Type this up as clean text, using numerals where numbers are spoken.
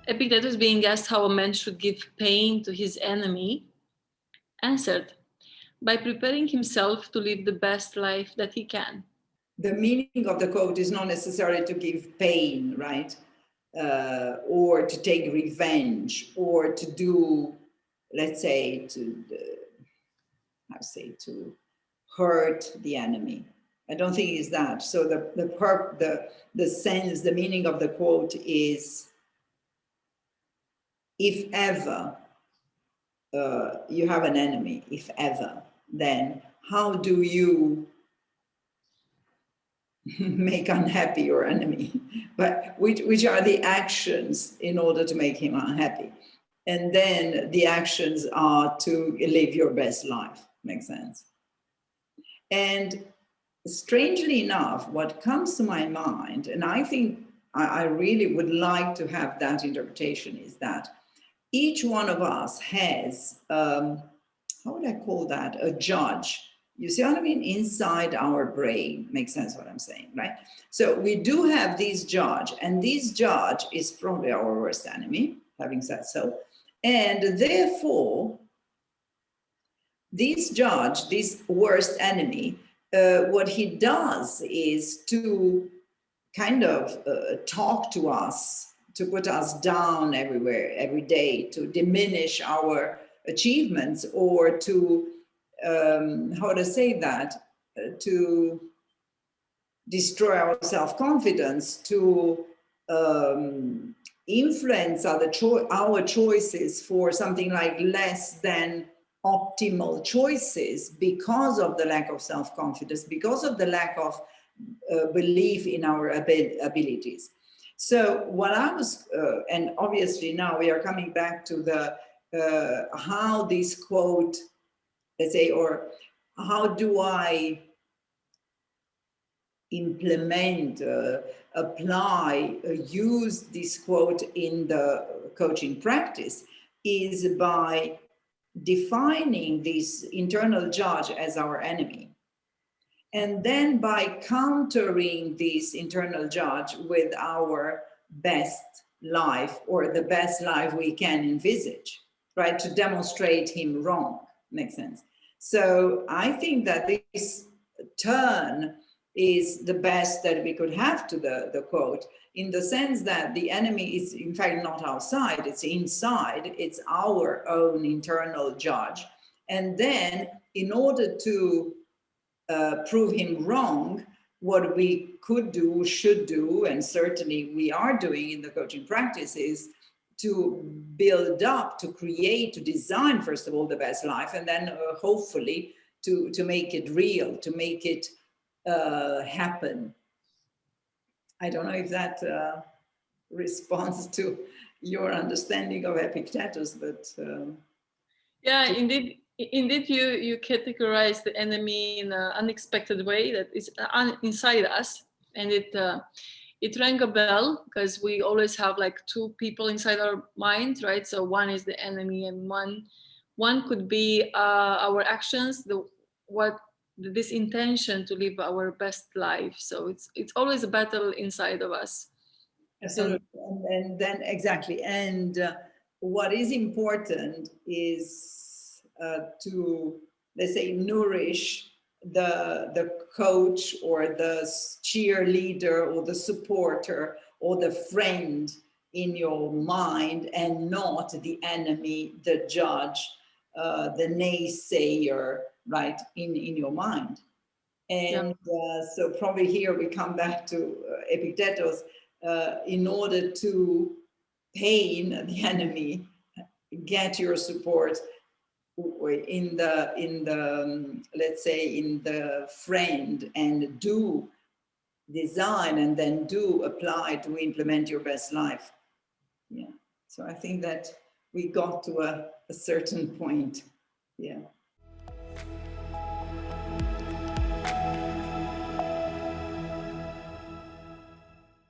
Epictetus, being asked how a man should give pain to his enemy, answered, by preparing himself to live the best life that he can. The meaning of the quote is not necessarily to give pain, right? Or to take revenge, or to do, let's say, to hurt the enemy. I don't think it's that. So the sense, the meaning of the quote is, if ever you have an enemy, if ever, then how do you make unhappy your enemy? But which are the actions in order to make him unhappy? And then the actions are to live your best life. Makes sense? And strangely enough, what comes to my mind, and I think I really would like to have that interpretation, is that each one of us has, how would I call that? A judge. You see what I mean? Inside our brain. Makes sense what I'm saying, right? So we do have this judge, and this judge is probably our worst enemy, having said so. And therefore, this judge, this worst enemy, what he does is to kind of talk to us, to put us down everywhere, every day, to diminish our achievements, or to, how to say that, to destroy our self-confidence, to influence our choices for something like less than optimal choices, because of the lack of self-confidence, because of the lack of belief in our abilities. So what I was, and obviously now we are coming back to the how this quote, let's say, or how do I implement, apply, use this quote in the coaching practice, is by defining this internal judge as our enemy. And then by countering this internal judge with our best life, or the best life we can envisage, right? To demonstrate him wrong. Makes sense? So I think that this turn is the best that we could have to the quote, in the sense that the enemy is in fact not outside, it's inside, it's our own internal judge. And then in order to prove him wrong, what we could do, should do, and certainly we are doing in the coaching practice, is to build up, to create, to design, first of all, the best life, and then hopefully to make it real, to make it happen. I don't know if that responds to your understanding of Epictetus, but yeah, indeed, you categorize the enemy in an unexpected way that is inside us, and it rang a bell, because we always have like two people inside our mind, right? So one is the enemy, and one could be our actions, this intention to live our best life. So it's always a battle inside of us. Absolutely. And then exactly. And what is important is to, let's say, nourish the coach, or the cheerleader, or the supporter, or the friend in your mind, and not the enemy, the judge, the naysayer, right, in your mind. And so probably here we come back to Epictetus. In order to pain the enemy, get your support in the let's say in the friend, and do design, and then do apply to implement your best life. Yeah. So I think that we got to a certain point. Yeah.